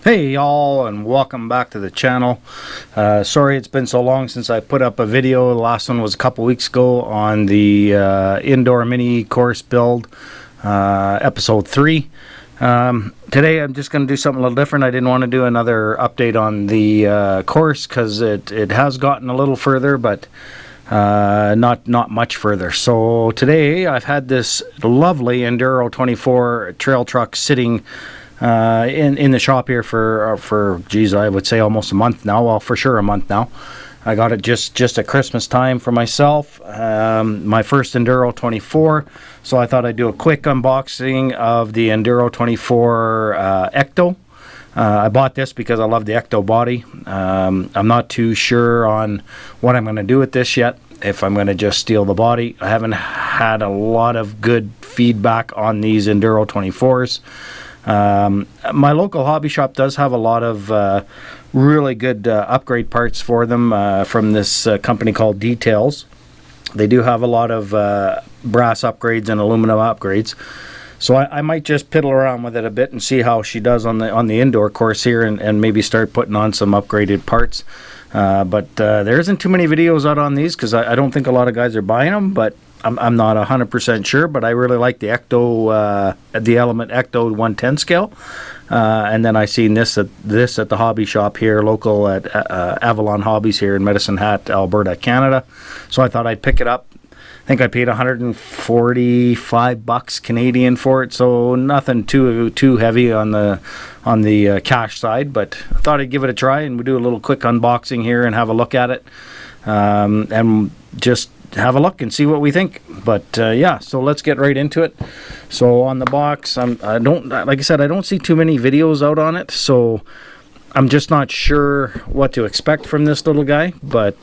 Hey y'all, and welcome back to the channel. Sorry it's been so long since I put up a video. The last one was a couple weeks ago on the indoor mini course build, episode 3. Today I'm just going to do something a little different. I didn't want to do another update on the course because it has gotten a little further, but not much further. So today I've had this lovely Enduro24 trail truck sitting in the shop here for geez, I would say almost a month now. Well, for sure a month now. I got it just at Christmas time for myself, my first Enduro24, so I thought I'd do a quick unboxing of the Enduro24 Ecto. I bought this because I love the Ecto body. I'm not too sure on what I'm going to do with this yet, if I'm going to just steal the body. I haven't had a lot of good feedback on these Enduro24s. My local hobby shop does have a lot of really good upgrade parts for them from this company called Details. They do have a lot of brass upgrades and aluminum upgrades, so I might just piddle around with it a bit and see how she does on the indoor course here, and maybe start putting on some upgraded parts. But there isn't too many videos out on these because I don't think a lot of guys are buying them, but I'm not 100% sure. But I really like the Ecto, the Element Ecto 110 scale, and then I seen this at the hobby shop here, local at Avalon Hobbies here in Medicine Hat, Alberta, Canada. So I thought I'd pick it up. I think I paid 145 bucks Canadian for it, so nothing too heavy on the cash side. But I thought I'd give it a try, and we'll do a little quick unboxing here and have a look at it, and just have a look and see what we think. But yeah, so let's get right into it. So on the box, like I said, I don't see too many videos out on it, so I'm just not sure what to expect from this little guy. But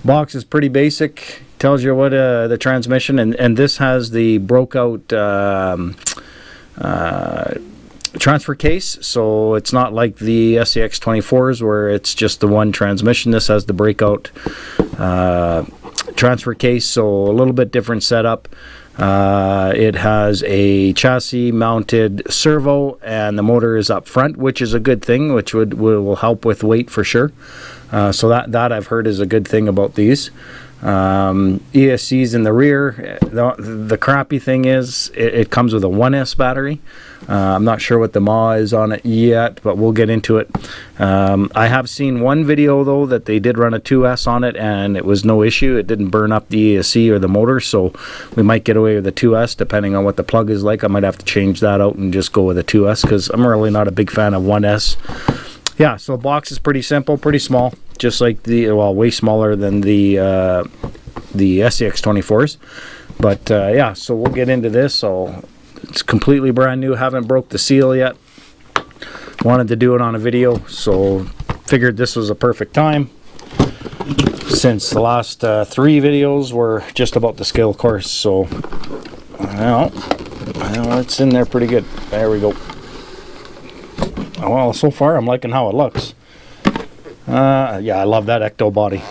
box is pretty basic. Tells you what the transmission, and this has the broke out transfer case, so it's not like the SCX24s where it's just the one transmission. This has the breakout transfer case, so a little bit different setup. It has a chassis mounted servo, and the motor is up front, which is a good thing, which will help with weight for sure. So that I've heard is a good thing about these. ESC's in the rear. The crappy thing is it comes with a 1S battery. I'm not sure what the mAh is on it yet, but we'll get into it. I have seen one video though that they did run a 2S on it, and it was no issue. It didn't burn up the ESC or the motor, so we might get away with the 2S depending on what the plug is like. I might have to change that out and just go with a 2S because I'm really not a big fan of 1S. Yeah, so box is pretty simple, pretty small, just like way smaller than the SCX24s. But yeah, so we'll get into this. So it's completely brand new, haven't broke the seal yet. Wanted to do it on a video, so figured this was a perfect time, since the last 3 videos were just about the scale course. So well, it's in there pretty good. There we go. Well, so far I'm liking how it looks. Yeah, I love that Ecto body.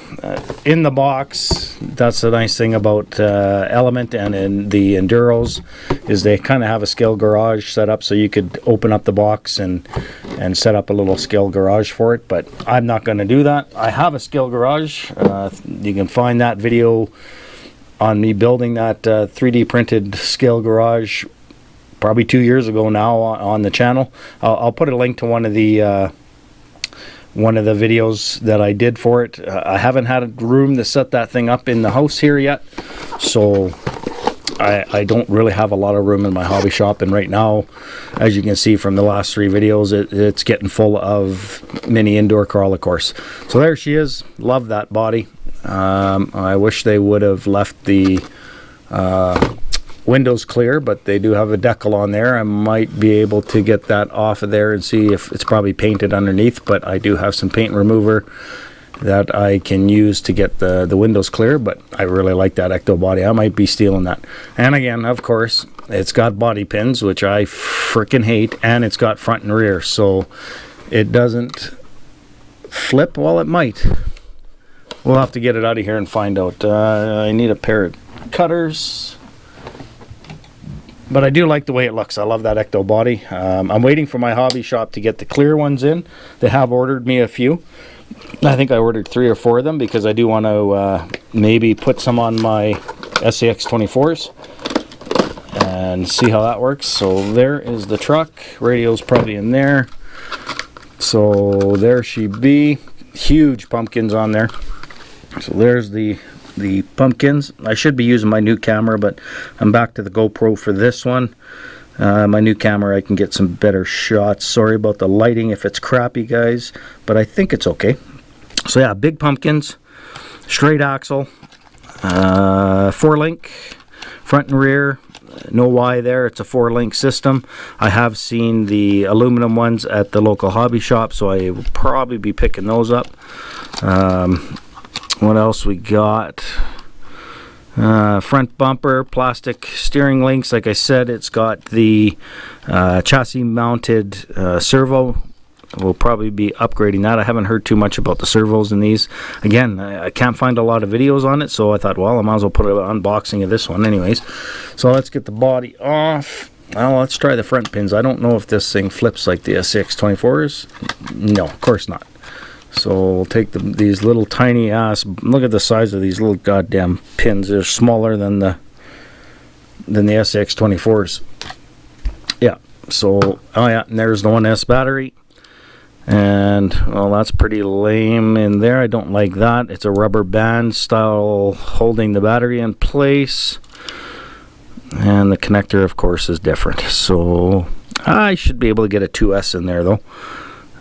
In the box, that's the nice thing about Element and in the Enduros, is they kind of have a scale garage set up, so you could open up the box and set up a little scale garage for it. But I'm not going to do that. I have a scale garage. You can find that video on me building that 3D printed scale garage probably 2 years ago now on the channel. I'll put a link to one of the videos that I did for it. I haven't had a room to set that thing up in the house here yet, so I don't really have a lot of room in my hobby shop. And right now, as you can see from the last 3 videos, it's getting full of mini indoor crawler course. So there she is. Love that body. I wish they would have left the windows clear, but they do have a decal on there. I might be able to get that off of there and see if it's probably painted underneath, but I do have some paint remover that I can use to get the windows clear. But I really like that Ecto body. I might be stealing that. And again, of course, it's got body pins, which I freaking hate, and it's got front and rear, so it doesn't flip. Well, it might. We'll have to get it out of here and find out. I need a pair of cutters. But I do like the way it looks. I love that Ecto body. I'm waiting for my hobby shop to get the clear ones in. They have ordered me a few. I think I ordered 3 or 4 of them because I do want to maybe put some on my SCX24s and see how that works. So there is the truck. Radio's probably in there. So there she be. Huge pumpkins on there. So there's the pumpkins. I should be using my new camera, but I'm back to the GoPro for this one. My new camera, I can get some better shots. Sorry about the lighting if it's crappy, guys, but I think it's okay. So yeah, big pumpkins, straight axle, 4-link, front and rear. No Y there, it's a 4-link system. I have seen the aluminum ones at the local hobby shop, so I will probably be picking those up. What else we got? Front bumper, plastic steering links. Like I said, it's got the chassis mounted servo. We'll probably be upgrading that. I haven't heard too much about the servos in these. Again, I can't find a lot of videos on it, so I thought, well, I might as well put an unboxing of this one anyways. So let's get the body off. Well, let's try the front pins. I don't know if this thing flips like the SCX24s. No, of course not. So we'll take these little tiny ass, look at the size of these little goddamn pins. They're smaller than the SCX24s. Yeah, so, oh yeah, and there's the 1S battery. And, well, that's pretty lame in there. I don't like that. It's a rubber band style holding the battery in place. And the connector, of course, is different. So I should be able to get a 2S in there, though.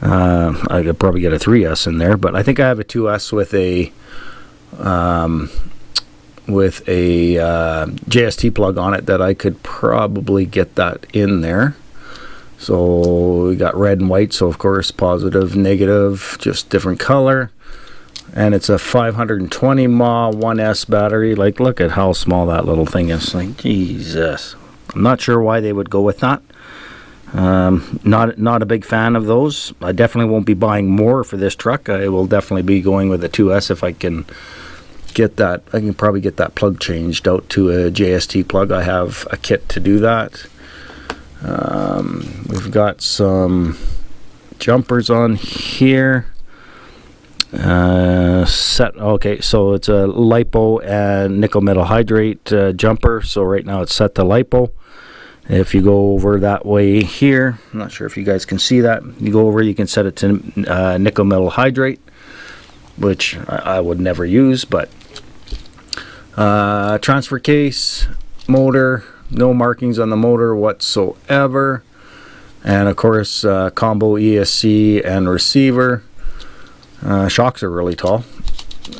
I could probably get a 3S in there, but I think I have a 2S with a JST plug on it that I could probably get that in there. So we got red and white, so of course positive, negative, just different color. And it's a 520 mAh 1S battery. Like, look at how small that little thing is. Like, Jesus. I'm not sure why they would go with that. Not a big fan of those. I definitely won't be buying more for this truck. I will definitely be going with a 2S if I can get that. I can probably get that plug changed out to a JST plug. I have a kit to do that. We've got some jumpers on here. Okay, so it's a lipo and nickel metal hydrate jumper. So right now it's set to lipo. If you go over that way here, I'm not sure if you guys can see that. You go over, you can set it to nickel metal hydrate, which I would never use, but transfer case, motor, no markings on the motor whatsoever, and of course combo ESC and receiver. Shocks are really tall,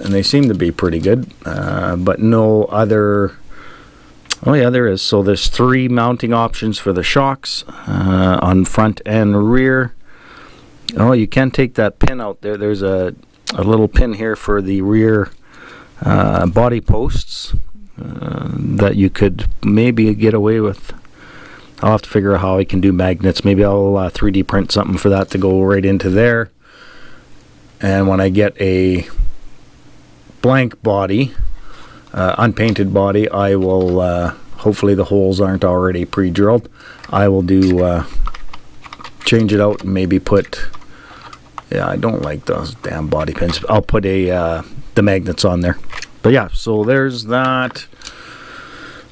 and they seem to be pretty good, but no other. Oh yeah, there is. So there's 3 mounting options for the shocks on front and rear. Oh, you can take that pin out there. There's a little pin here for the rear body posts that you could maybe get away with. I'll have to figure out how I can do magnets. Maybe I'll 3D print something for that to go right into there. And when I get a blank body, unpainted body, I will hopefully the holes aren't already pre-drilled. I will do change it out and maybe put, yeah, I don't like those damn body pins. I'll put the magnets on there. But yeah, so there's that.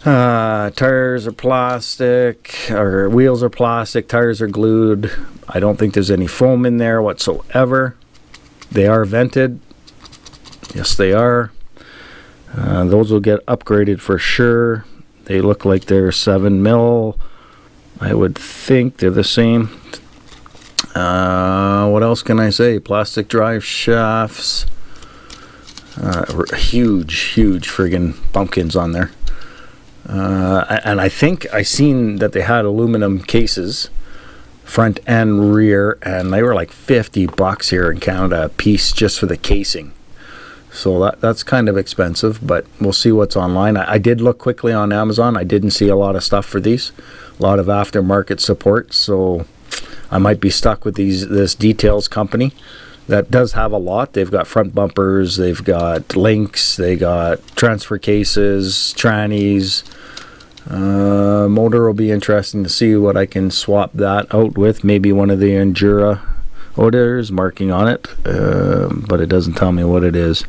Tires are plastic, or wheels are plastic, tires are glued. I don't think there's any foam in there whatsoever. They are vented. Yes, they are. Those will get upgraded for sure. They look like they're 7 mil. I would think they're the same. What else can I say? Plastic drive shafts. Huge friggin' pumpkins on there. And I think I seen that they had aluminum cases, front and rear, and they were like $50 here in Canada a piece just for the casing. So that's kind of expensive, but we'll see what's online. I did look quickly on Amazon. I didn't see a lot of stuff for these, a lot of aftermarket support. So I might be stuck with this Details company that does have a lot. They've got front bumpers, they've got links, they got transfer cases, trannies, Motor will be interesting to see what I can swap that out with. Maybe one of the Enduro. Oh, there's marking on it, but it doesn't tell me what it is.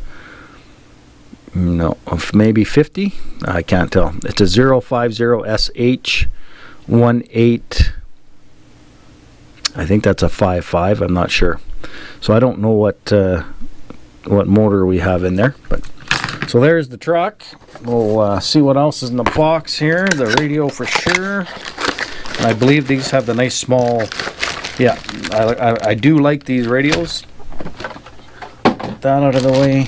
No, maybe 50? I can't tell. It's a 050SH18. I think that's a 5.5. I'm not sure. So I don't know what motor we have in there. But so there's the truck. We'll see what else is in the box here. The radio for sure. And I believe these have the nice small. Yeah, I do like these radios. Get that out of the way.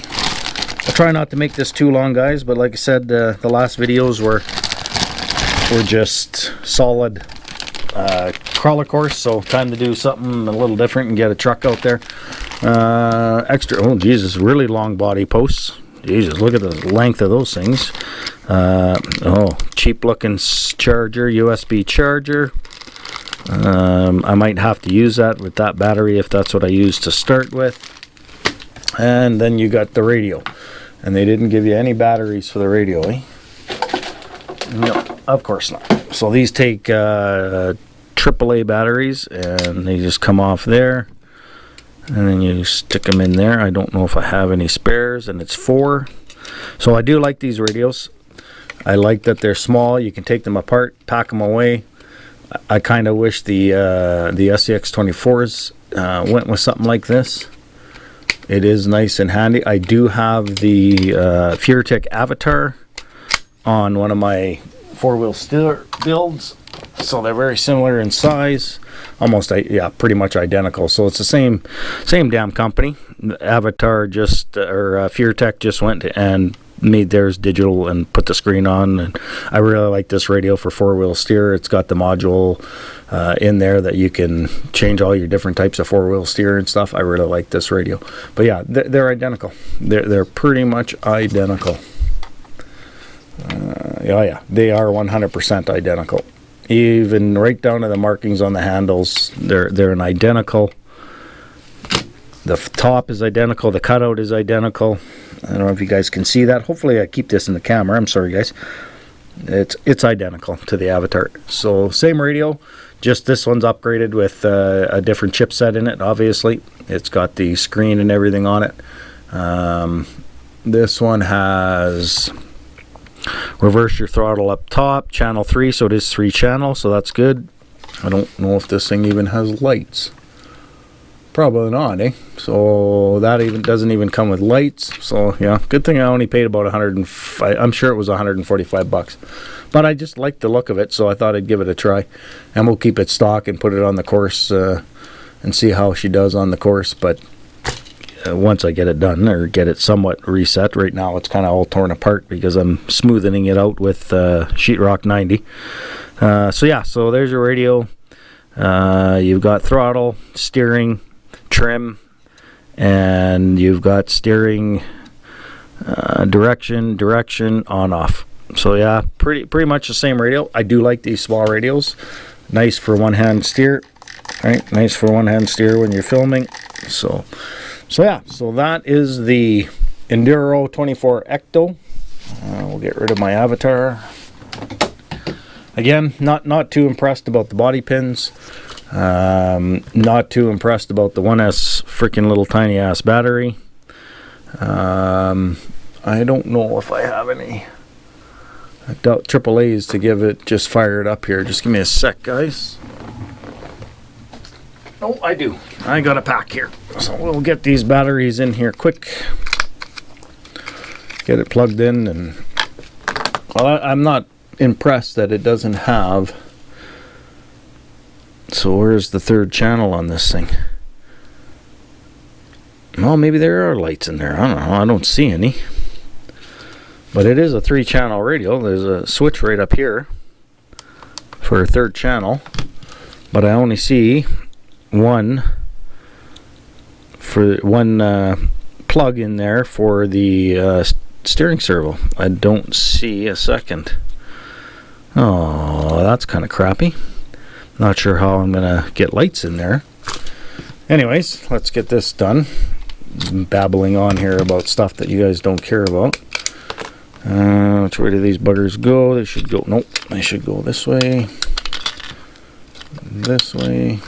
I'll try not to make this too long, guys. But like I said, the last videos were just solid crawler course. So time to do something a little different and get a truck out there. Extra. Oh Jesus, really long body posts. Jesus, look at the length of those things. Oh, cheap looking charger, USB charger. I might have to use that with that battery if that's what I use to start with. And then you got the radio. And they didn't give you any batteries for the radio, eh? No, of course not. So these take AAA batteries, and they just come off there. And then you stick them in there. I don't know if I have any spares, and it's 4. So I do like these radios. I like that they're small. You can take them apart, pack them away. I kind of wish the SCX24s went with something like this. It is nice and handy. I do have the FureTech Avatar on one of my 4-wheel steer builds. So they're very similar in size, almost, yeah, pretty much identical. So it's the same damn company. Avatar just, or FureTech just went and made theirs digital and put the screen on. And I really like this radio for 4-wheel steer. It's got the module in there that you can change all your different types of 4-wheel steer and stuff. I really like this radio. But yeah, they're identical. They're pretty much identical. Oh yeah, they are 100% identical. Even right down to the markings on the handles, they're an identical. The top is identical. The cutout is identical. I don't know if you guys can see that. Hopefully I keep this in the camera. I'm sorry, guys. It's identical to the Avatar. So same radio, just this one's upgraded with a different chipset in it. Obviously, it's got the screen and everything on it. This one has reverse your throttle up top, channel 3, so it is 3 channel, so that's good. I don't know if this thing even has lights. Probably not, eh? So that even doesn't even come with lights. So yeah, good thing I only paid about 105. I'm sure it was 145 bucks, but I just liked the look of it, so I thought I'd give it a try. And we'll keep it stock and put it on the course and see how she does on the course. But once I get it done or get it somewhat reset, right now it's kind of all torn apart because I'm smoothing it out with sheetrock 90. So yeah, so there's your radio. You've got throttle, steering, trim, and you've got steering, direction, on, off. So yeah, pretty much the same radio. I do like these small radios. Nice for one-hand steer, right? Nice for one-hand steer when you're filming. So yeah, so that is the ENDURO24 Ecto. We'll get rid of my Avatar. Again, not too impressed about the body pins. Not too impressed about the 1S freaking little tiny ass battery. I don't know if I have any AAAs to give it, just fire it up here. Just give me a sec, guys. Oh, I do. I got a pack here. So we'll get these batteries in here quick. Get it plugged in. And well, I'm not impressed that it doesn't have. So where's the third channel on this thing? Well, maybe there are lights in there. I don't know. I don't see any. But it is a 3-channel radio. There's a switch right up here for a third channel. But I only see one plug in there for the steering servo. I don't see a second. Oh, that's kind of crappy. Not sure how I'm gonna get lights in there. Anyways, let's get this done. I'm babbling on here about stuff that you guys don't care about. Which way do these buggers go? They should go, nope, they should go this way. This way.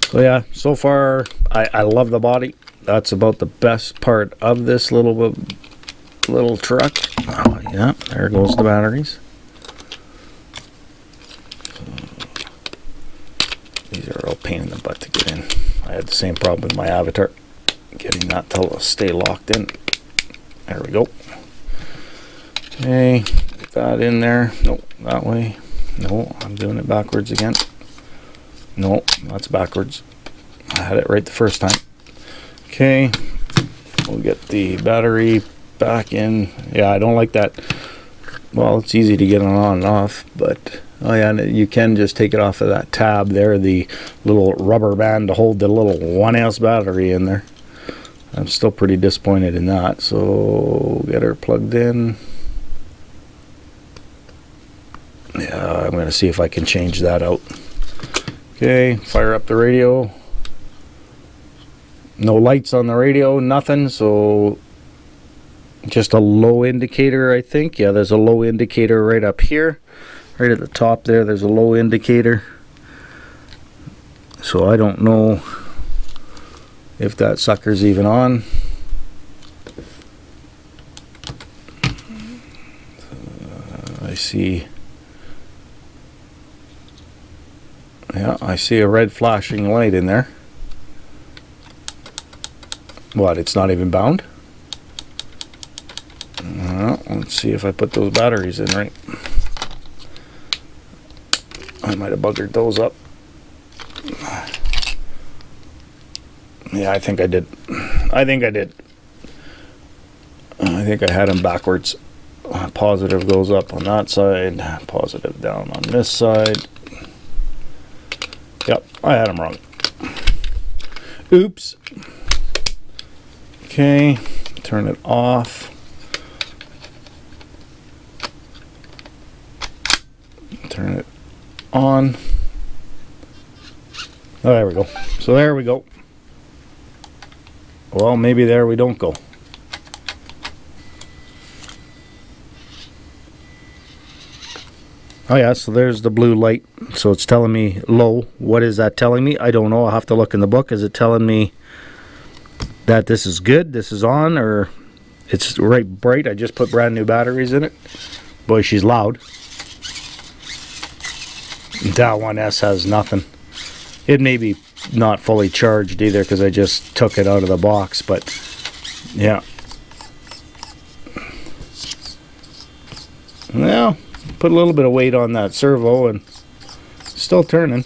So yeah, so far I love the body. That's about the best part of this little truck. Oh yeah, there goes the batteries. These are all pain in the butt to get in. I had the same problem with my Avatar, getting that to stay locked in. There we go. Okay, get that in there. Nope, that way. No, I'm doing it backwards again. No, that's backwards. I had it right the first time. Okay, we'll get the battery back in. Yeah, I don't like that. Well, it's easy to get it on and off, but oh yeah, and you can just take it off of that tab there, the little rubber band to hold the little 1 ounce battery in there. I'm still pretty disappointed in that, so get her plugged in. Yeah, I'm going to see if I can change that out. Okay, fire up the radio. No lights on the radio, nothing, so just a low indicator, I think. Yeah, there's a low indicator right up here. Right at the top there, there's a low indicator. So I don't know if that sucker's even on. I see. Yeah, I see a red flashing light in there. What, it's not even bound? Let's see if I put those batteries in right. I might have buggered those up. Yeah, I think I did. I think I did. I think I had them backwards. Positive goes up on that side, positive down on this side. Yep, I had them wrong. Oops. Okay, turn it off. Turn it on. Oh, there we go. So there we go. Well, maybe there we don't go. Oh yeah, so there's the blue light. So it's telling me low. What is that telling me? I don't know. I'll have to look in the book. Is it telling me that this is good, this is on, or it's right bright? I just put brand new batteries in it. Boy, she's loud. That 1S has nothing. It may be not fully charged either because I just took it out of the box, but yeah. Well, put a little bit of weight on that servo and still turning.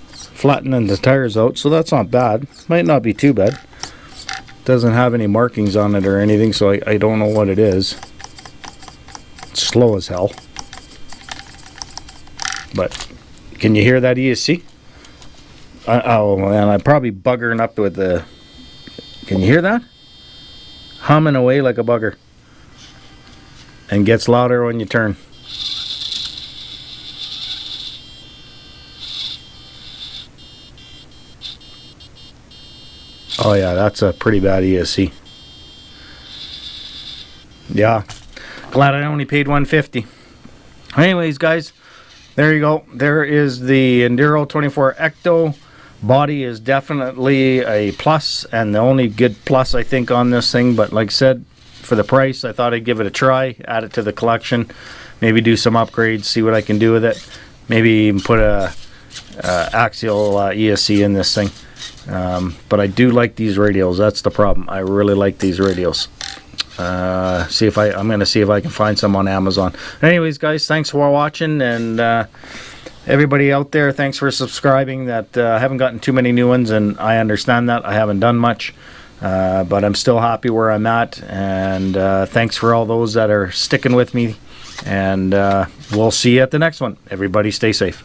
Flattening the tires out, so that's not bad. Might not be too bad. Doesn't have any markings on it or anything, so I don't know what it is. It's slow as hell. But can you hear that ESC? Oh man, I'm probably buggering up with the... Can you hear that? Humming away like a bugger. And gets louder when you turn. Oh yeah, that's a pretty bad ESC. Yeah, glad I only paid $150. Anyways, guys, there you go. There is the Enduro24 Ecto. Body is definitely a plus, and the only good plus I think on this thing. But like I said, for the price, I thought I'd give it a try, add it to the collection, maybe do some upgrades, see what I can do with it. Maybe even put a axial ESC in this thing. But I do like these radios. That's the problem. I really like these radios. I'm going to see if I can find some on Amazon. Anyways, guys, thanks for watching, and everybody out there, thanks for subscribing. I haven't gotten too many new ones, and I understand that. I haven't done much, but I'm still happy where I'm at, and thanks for all those that are sticking with me, and we'll see you at the next one. Everybody stay safe.